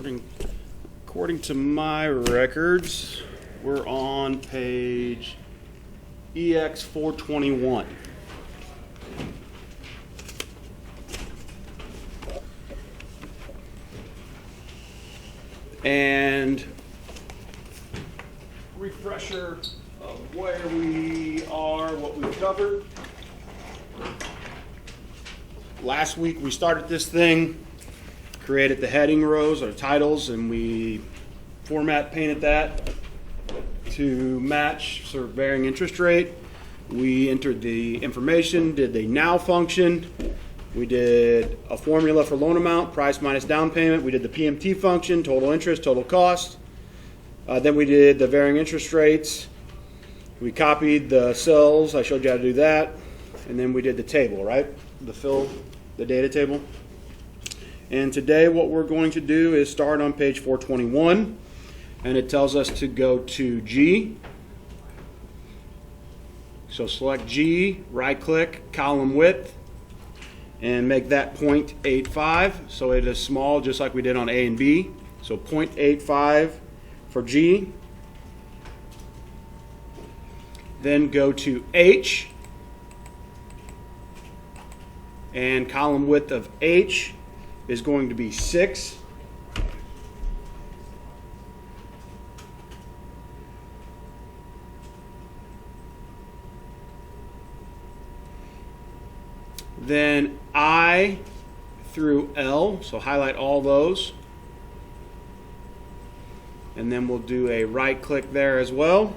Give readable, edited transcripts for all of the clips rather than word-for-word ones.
According to my records, we're on page EX 421. And refresher of where we are, what we covered. Last week we started this thing, created the heading rows or titles, and we format painted that to match sort of varying interest rate. We entered the information, did the now function. We did a formula for loan amount, price minus down payment. We did the PMT function, total interest, total cost. Then we did the varying interest rates. We copied the cells. I showed you how to do that. And then we did the table, right? The data table. And today what we're going to do is start on page 421. And it tells us to go to G. So select G, right click, column width, and make that 0.85. So it is small, just like we did on A and B. So 0.85 for G. Then go to H, and column width of H is going to be 6. Then I through L, so highlight all those. And then we'll do a right click there as well.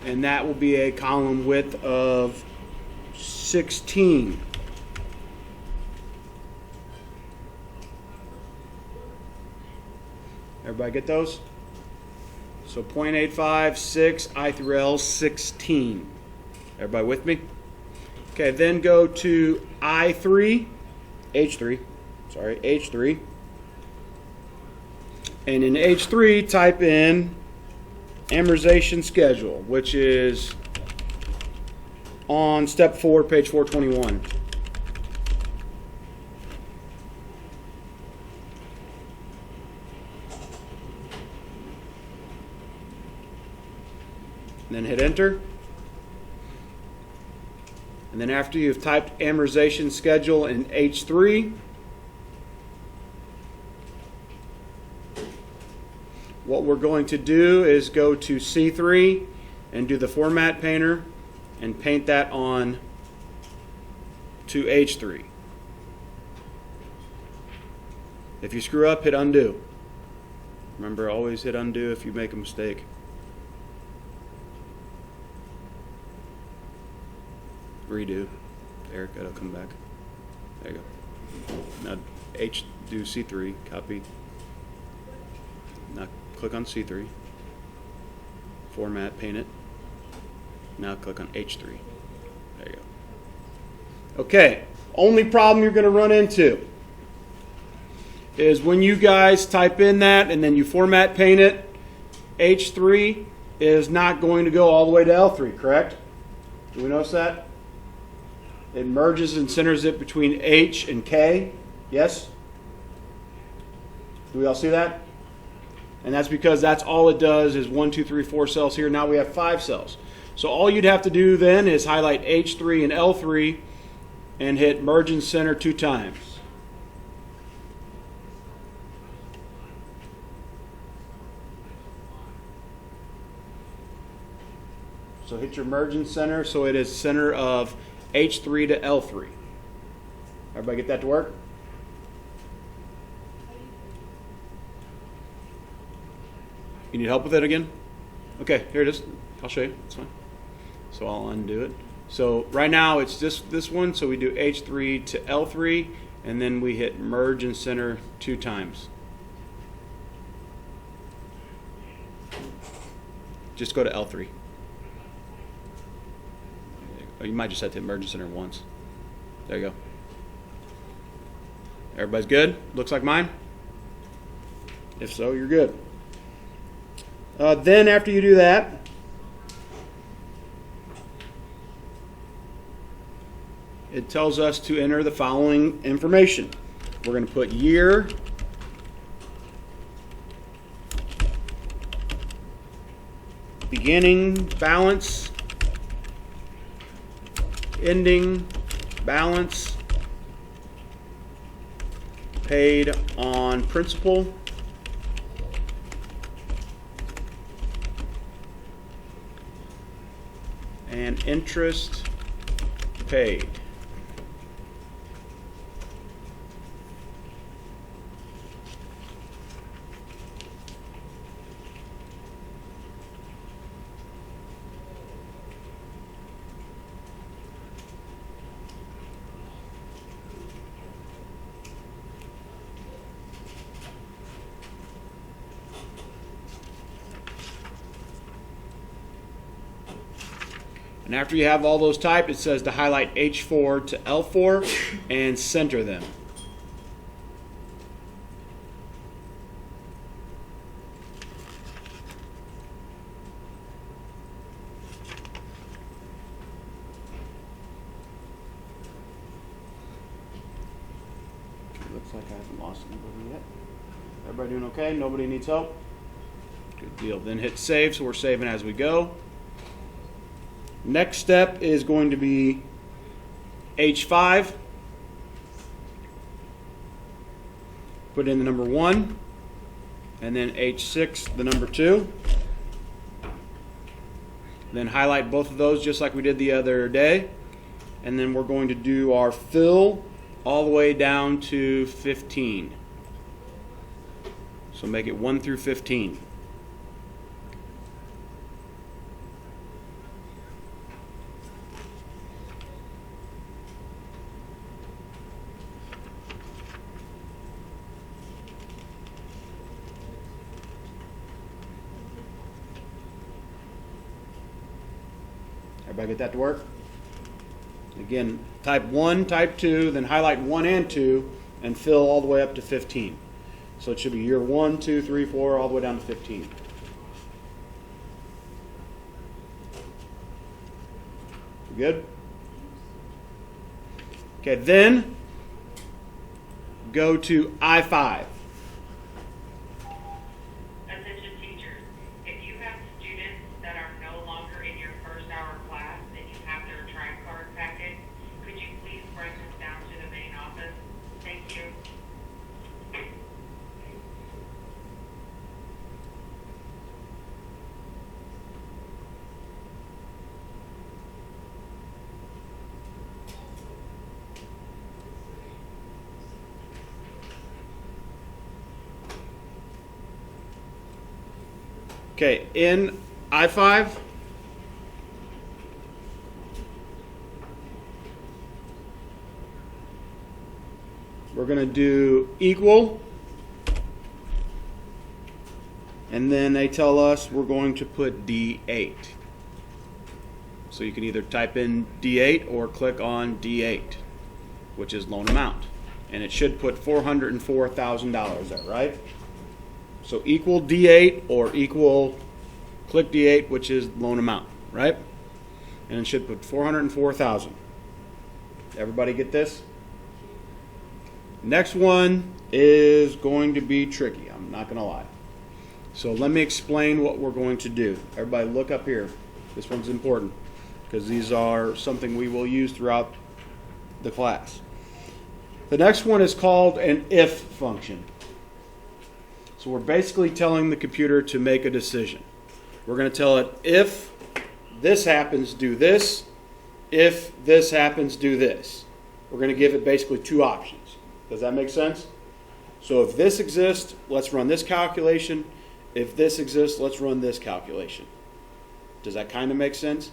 And that will be a column width of 16. Everybody get those? So 0.85, 6, I through L, 16. Everybody with me? Okay, then go to H3. And in H3, type in amortization schedule, which is on step 4, page 421. And then hit enter. And then after you've typed amortization schedule in H3, what we're going to do is go to C3 and do the format painter and paint that on to H3. If you screw up, hit undo. Remember, always hit undo if you make a mistake. Redo. There, it'll come back. There you go. Now do C3, copy. Now click on C3. Format, paint it. Now click on H3. There you go. Okay, only problem you're going to run into is when you guys type in that and then you format paint it, H3 is not going to go all the way to L3, correct? Do we notice that? It merges and centers it between H and K. Yes? Do we all see that? And that's because that's all it does is 1, 2, 3, 4 cells here. Now we have 5 cells. So all you'd have to do then is highlight H3 and L3 and hit merge and center 2 times. So hit your merge and center so it is center of H3 to L3. Everybody get that to work? You need help with it again? Okay, here it is. I'll show you. It's fine. So I'll undo it. So right now it's this one. So we do H3 to L3, and then we hit merge and center 2 times. Just go to L3. Or you might just have to hit merge and center once. There you go. Everybody's good? Looks like mine? If so, you're good. Then after you do that, it tells us to enter the following information. we're going to put year, beginning balance, ending balance, paid on principal, and interest paid. And after you have all those typed, it says to highlight H4 to L4 and center them. Looks like I haven't lost anybody yet. Everybody doing okay? Nobody needs help? Good deal. Then hit save, so we're saving as we go. Next step is going to be H5. Put in the number 1, and then H6, the number 2. Then highlight both of those just like we did the other day. And then we're going to do our fill all the way down to 15. So make it 1 through 15. Everybody get that to work? Again, type 1, type 2, then highlight 1 and 2, and fill all the way up to 15. So it should be year 1, 2, 3, 4, all the way down to 15. Good? Okay, then go to I5. Attention teachers, if you have students that are no longer in your first hour class and you have their track card packet, could you please bring this down to the main office? Thank you. Okay, in I5, we're going to do equal, and then they tell us we're going to put D8. So you can either type in D8 or click on D8, which is loan amount. And it should put $404,000, is that right? So equal D8 or equal, click D8, which is loan amount, right? And it should put $404,000. Everybody get this? Next one is going to be tricky, I'm not going to lie. So let me explain what we're going to do. Everybody look up here. This one's important because these are something we will use throughout the class. The next one is called an if function. So we're basically telling the computer to make a decision. We're going to tell it, if this happens, do this. If this happens, do this. We're going to give it basically two options. Does that make sense? So if this exists, let's run this calculation. If this exists, let's run this calculation. Does that kind of make sense?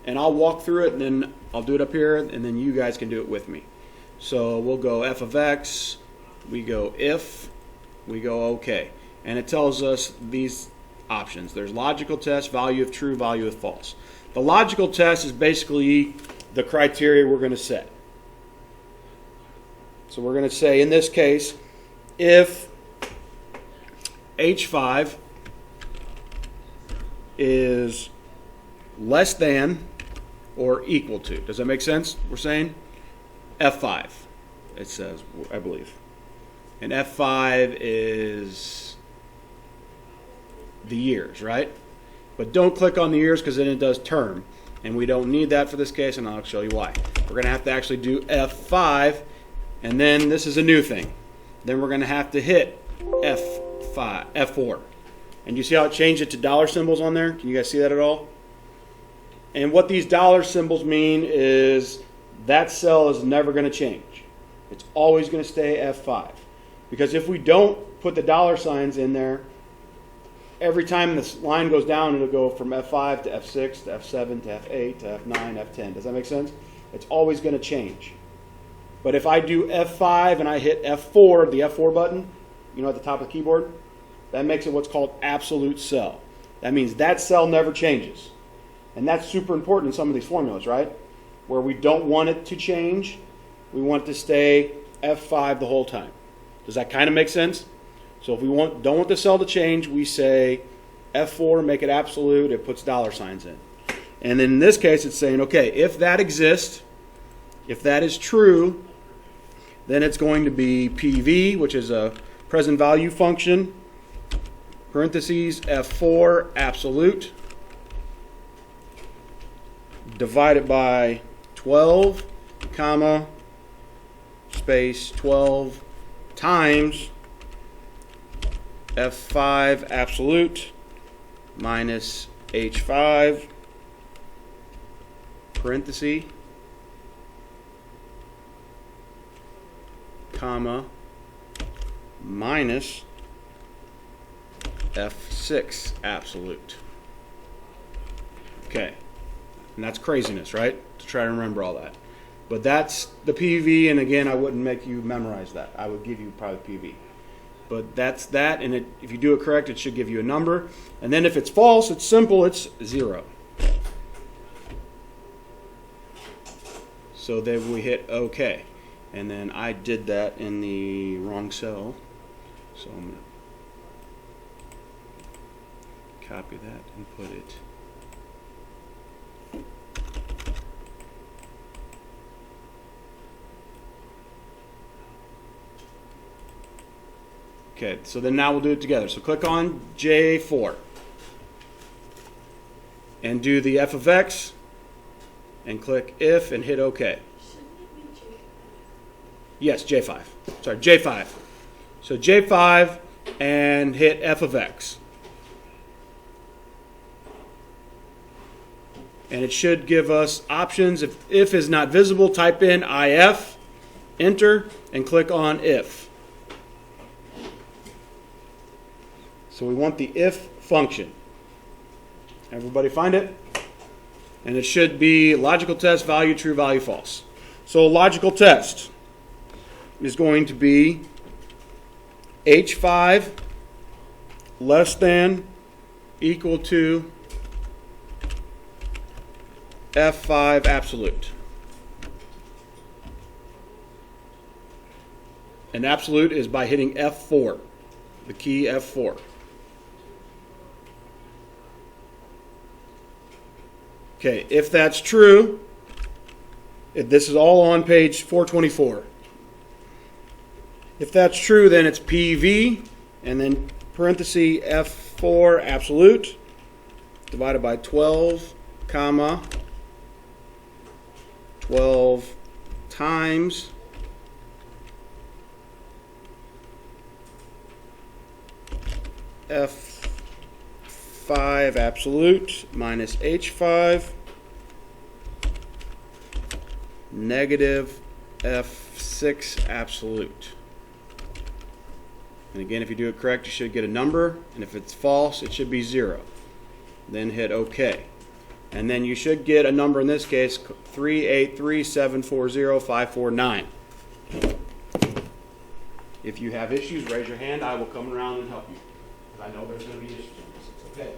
And I'll walk through it, and then I'll do it up here, and then you guys can do it with me. So we'll go f of x, we go if, we go OK. And it tells us these options. There's logical test, value of true, value of false. The logical test is basically the criteria we're going to set. So we're going to say, in this case, if H5 is less than or equal to. Does that make sense? We're saying F5, it says, I believe. and F5 is the years, right? But don't click on the years because then it does term. And we don't need that for this case, and I'll show you why. We're going to have to actually do F5, and then this is a new thing. Then we're going to have to hit F4. And you see how it changed it to dollar symbols on there? Can you guys see that at all? And what these dollar symbols mean is that cell is never going to change. It's always going to stay F5. Because if we don't put the dollar signs in there, every time this line goes down, it'll go from F5 to F6 to F7 to F8 to F9, F10. Does that make sense? It's always going to change. But if I do F5 and I hit F4, the F4 button, you know, at the top of the keyboard, that makes it what's called absolute cell. That means that cell never changes. And that's super important in some of these formulas, right? Where we don't want it to change, we want it to stay F5 the whole time. Does that kind of make sense? So if we don't want the cell to change, we say F4, make it absolute, it puts dollar signs in. And in this case, it's saying, okay, if that exists, if that is true, then it's going to be PV, which is a present value function, parentheses, F4, absolute, divided by 12, comma, space 12 times F5 absolute minus H5 parenthesis comma minus F6 absolute. Okay, and that's craziness, right? To try to remember all that. But that's the PV, and again, I wouldn't make you memorize that. I would give you probably PV. But that's that, and if you do it correct, it should give you a number. And then if it's false, it's simple, it's 0. So then we hit OK. And then I did that in the wrong cell. So I'm going to copy that and put it. Okay, so then now we'll do it together. So click on J4 and do the f of x and click if and hit OK. Yes, J5. Sorry, J5. So J5 and hit f of x. And it should give us options. If is not visible, type in if, enter, and click on if. So we want the if function. Everybody find it? And it should be logical test, value true, value false. So a logical test is going to be H5 less than equal to F5 absolute. And absolute is by hitting F4, the key F4. Okay, if that's true, this is all on page 424. If that's true, then it's PV, and then parenthesis F4 absolute, divided by 12, comma, 12 times F5 absolute minus H5 negative F6 absolute. And again, if you do it correct, you should get a number, and if it's false, it should be 0. Then hit OK. And then you should get a number in this case, 383740549. If you have issues, raise your hand. I will come around and help you. I know there's going to be issues on this. It's okay.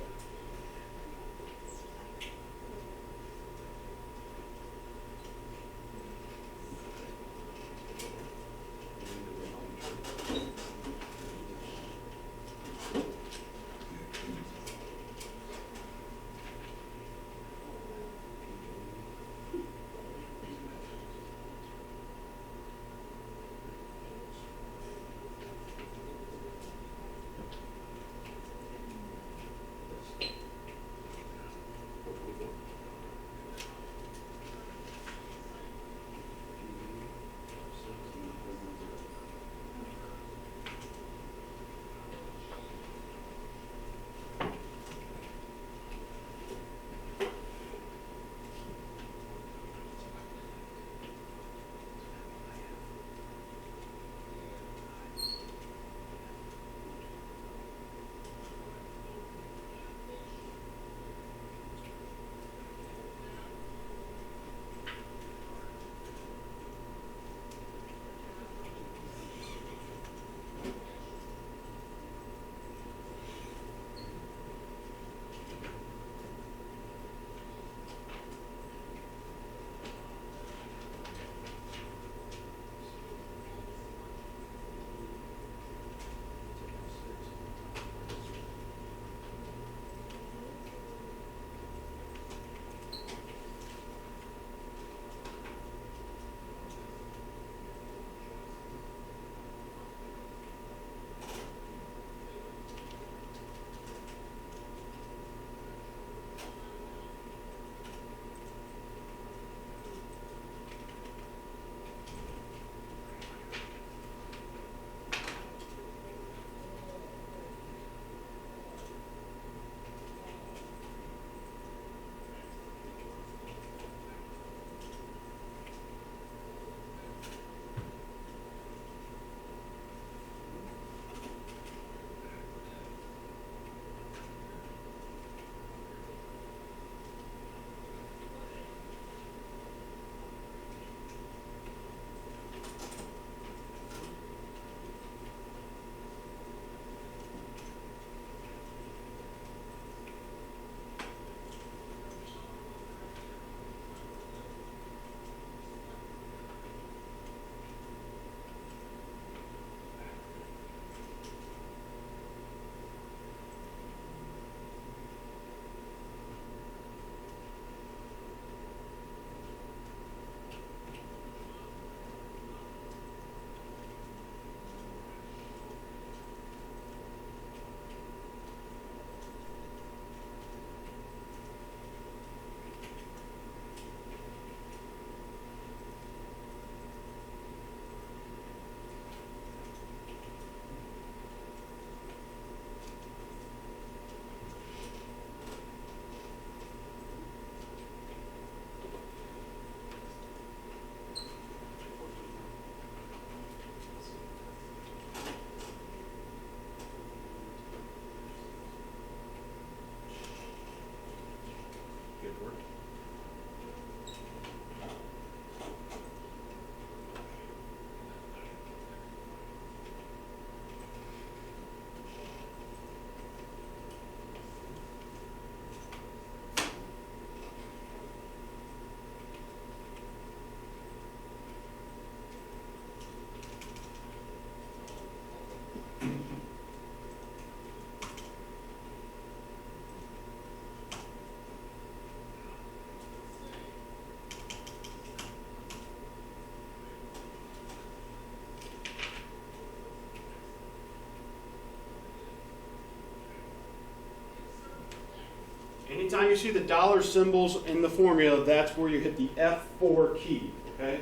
you see the dollar symbols in the formula, that's where you hit the F4 key, okay?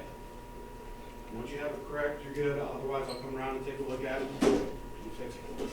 Once you have it correct, you're good. Otherwise, I'll come around and take a look at it and fix it.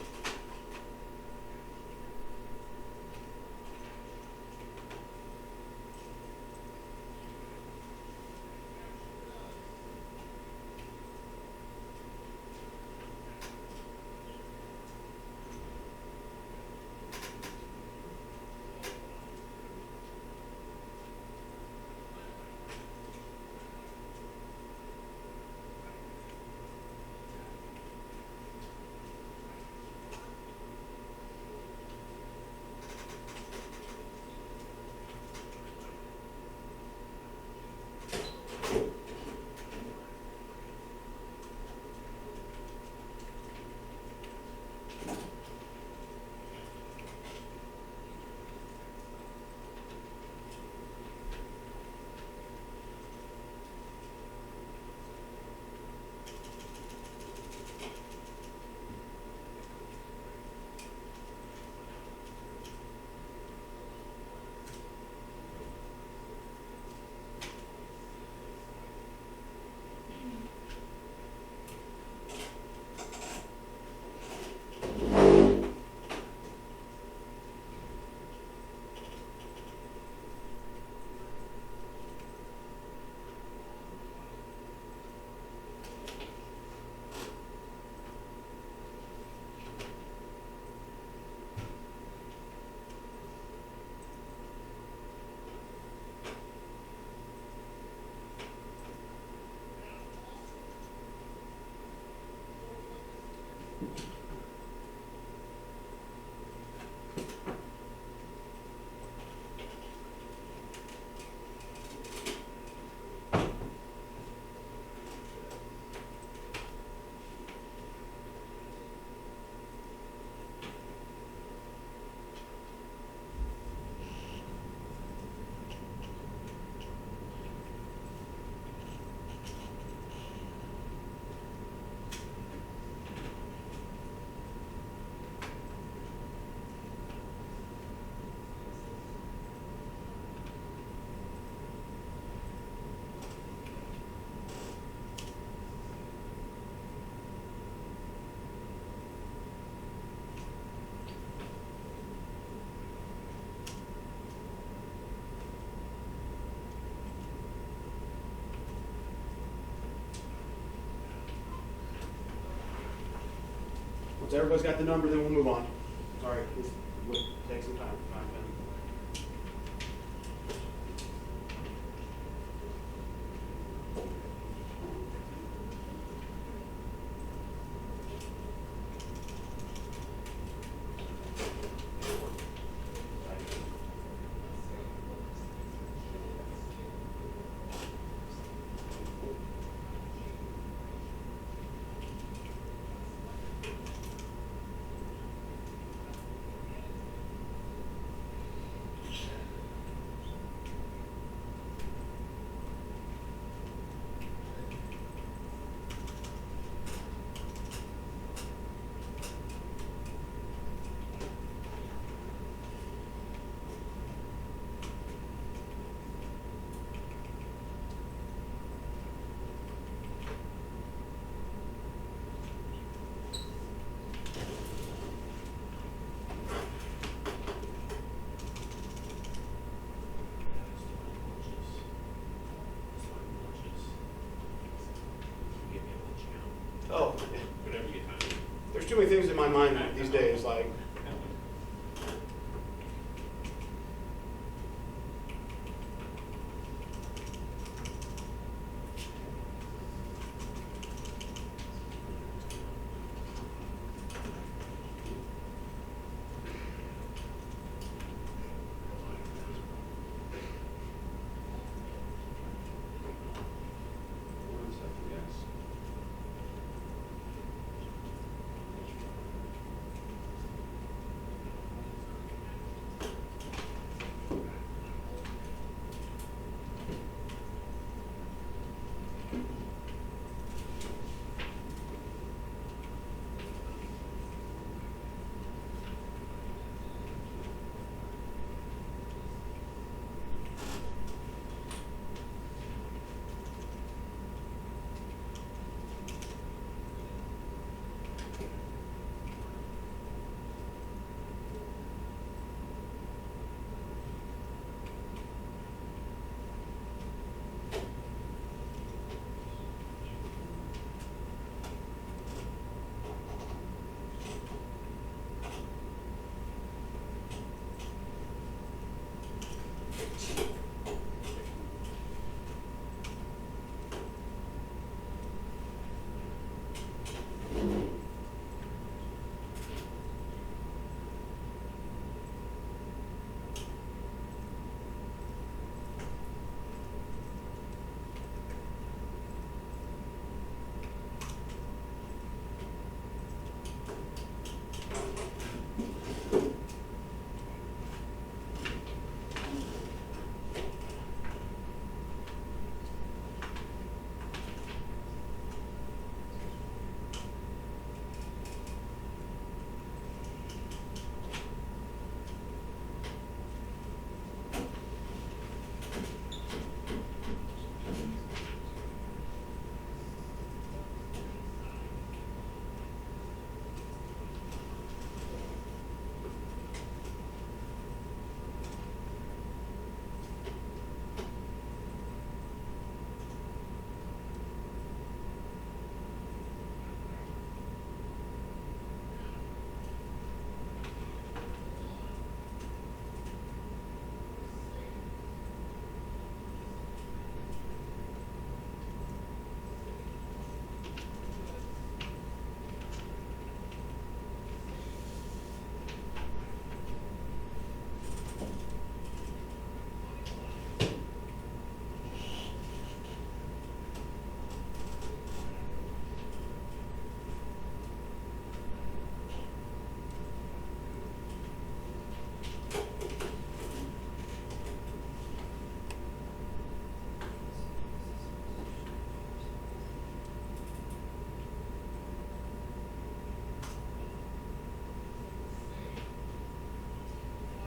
Once everybody's got the number, then we'll move on. Sorry, this would take some time. Oh, Whatever you get time. there's too many things in my mind these days, like.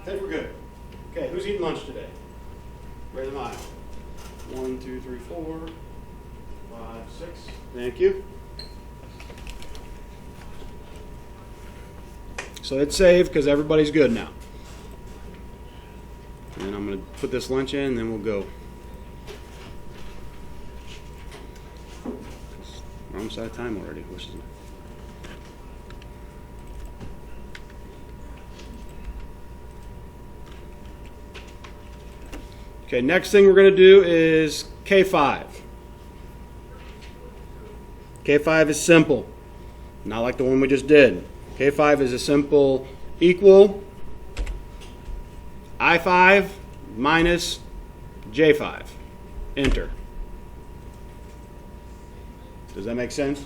I think we're good. Okay, who's eating lunch today? Raise them high. 1, 2, 3, 4, 5, 6. Thank you. So it's saved because everybody's good now. And I'm going to put this lunch in and then we'll go. We're almost out of time already, which is okay, next thing we're going to do is K5. K5 is simple, not like the one we just did. K5 is a simple equal I5 minus J5. Enter. Does that make sense?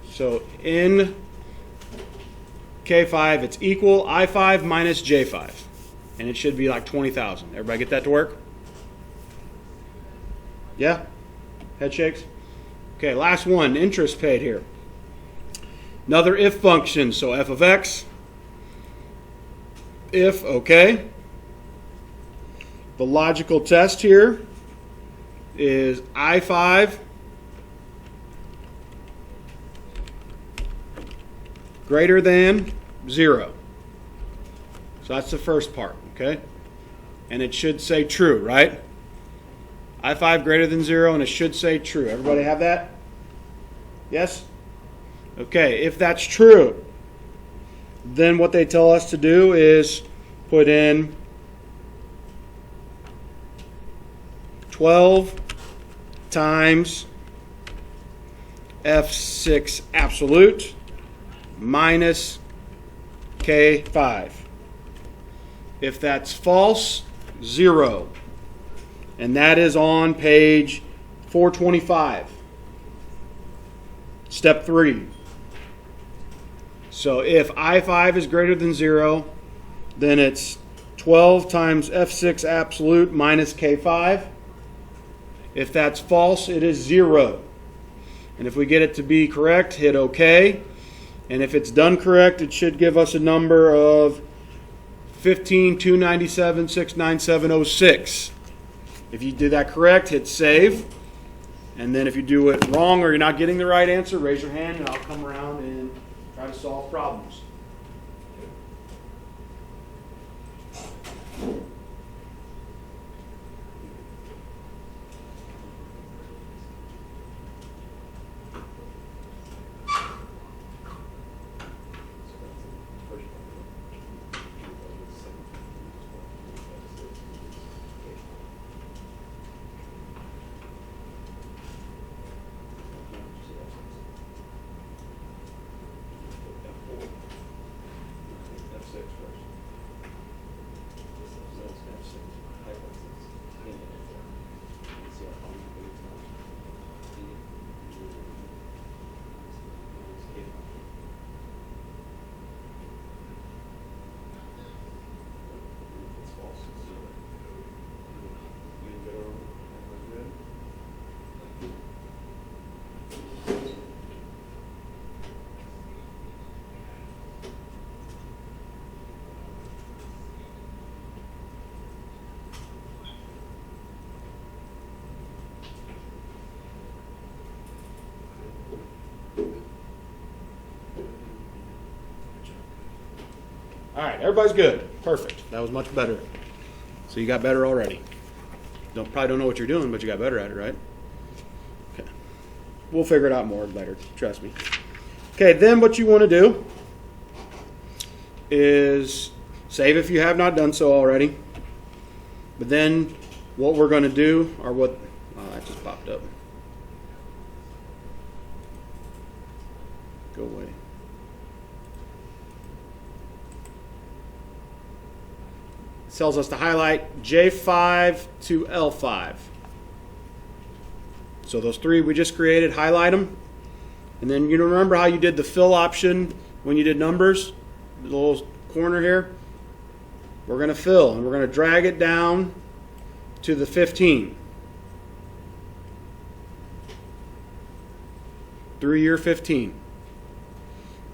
So in K5, it's equal I5 minus J5. And it should be like 20,000. Everybody get that to work? Yeah? Head shakes? Okay, last one, interest paid here. Another if function, so f of x. If, okay. The logical test here is I5 greater than 0. So that's the first part, okay? And it should say true, right? I5 greater than 0, and it should say true. Everybody have that? Yes? Okay, if that's true, then what they tell us to do is put in 12 times F6 absolute minus K5. If that's false, 0. And that is on page 425. Step 3. So if I5 is greater than 0, then it's 12 times F6 absolute minus K5. If that's false, it is 0. And if we get it to be correct, hit OK. And if it's done correct, it should give us a number of 15,297,697.06. If you do that correct, hit save. And then if you do it wrong or you're not getting the right answer, raise your hand and I'll come around and try to solve problems. All right, everybody's good. Perfect. That was much better. So you got better already. Probably don't know what you're doing, but you got better at it, right? Okay. We'll figure it out more later. Trust me. Okay, then what you want to do is save if you have not done so already. But then what we're going to do, or what, oh, that just popped up. Go away. It tells us to highlight J5 to L5. So those three we just created, highlight them. And then you remember how you did the fill option when you did numbers? The little corner here. We're going to fill, and we're going to drag it down to the 15. Through year 15.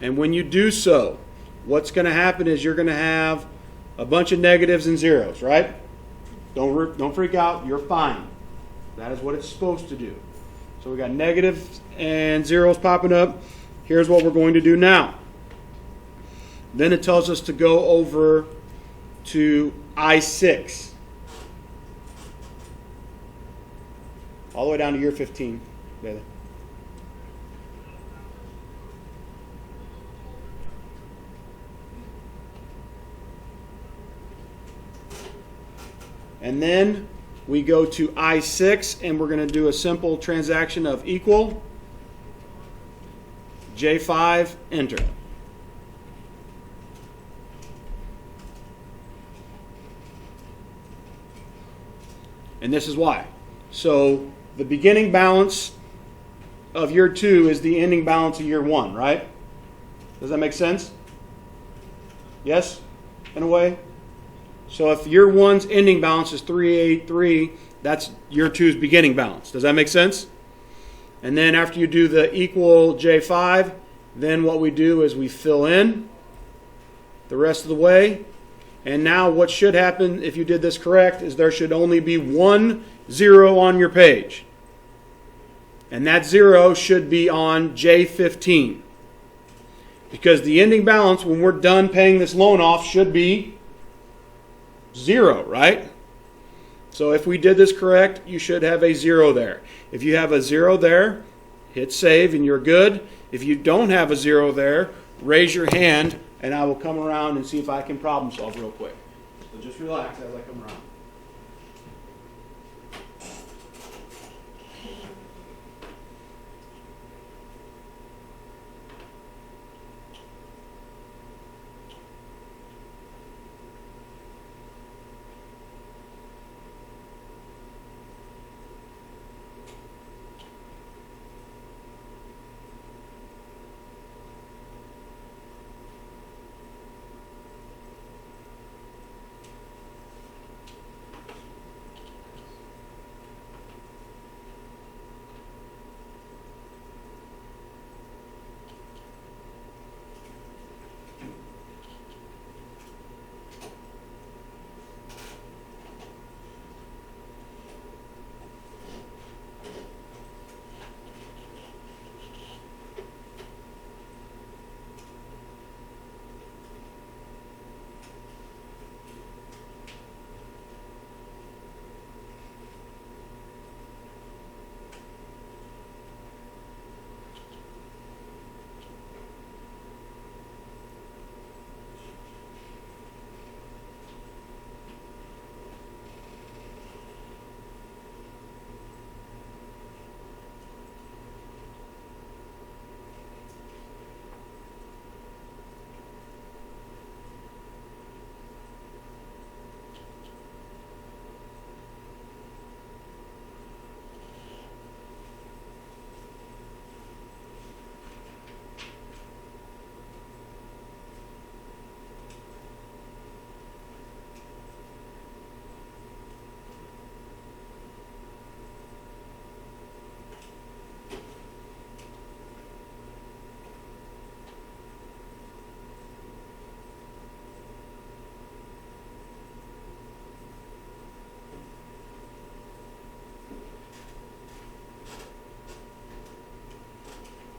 And when you do so, what's going to happen is you're going to have a bunch of negatives and zeros, right? Don't freak out. You're fine. That is what it's supposed to do. So we got negatives and zeros popping up. Here's what we're going to do now. Then it tells us to go over to I6. All the way down to year 15, Bailey. And then we go to I6, and we're going to do a simple transaction of equal, J5, enter. And this is why. So the beginning balance of year 2 is the ending balance of year 1, right? Does that make sense? Yes? In a way? So if year 1's ending balance is 383, that's year 2's beginning balance. Does that make sense? And then after you do the equal J5, then what we do is we fill in the rest of the way. And now what should happen if you did this correct is there should only be 1 0 on your page. And that 0 should be on J15. Because the ending balance when we're done paying this loan off should be 0, right? So if we did this correct, you should have a 0 there. If you have a 0 there, hit save and you're good. If you don't have a 0 there, raise your hand and I will come around and see if I can problem solve real quick. So just relax as I come around.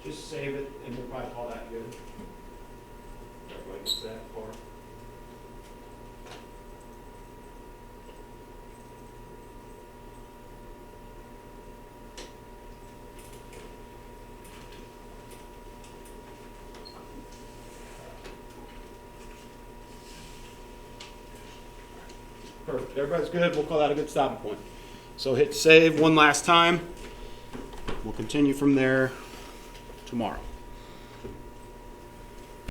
Just save it, and we'll probably call that good. Everybody gets that far. Perfect. Everybody's good. We'll call that a good stopping point. So hit save one last time. We'll continue from there tomorrow.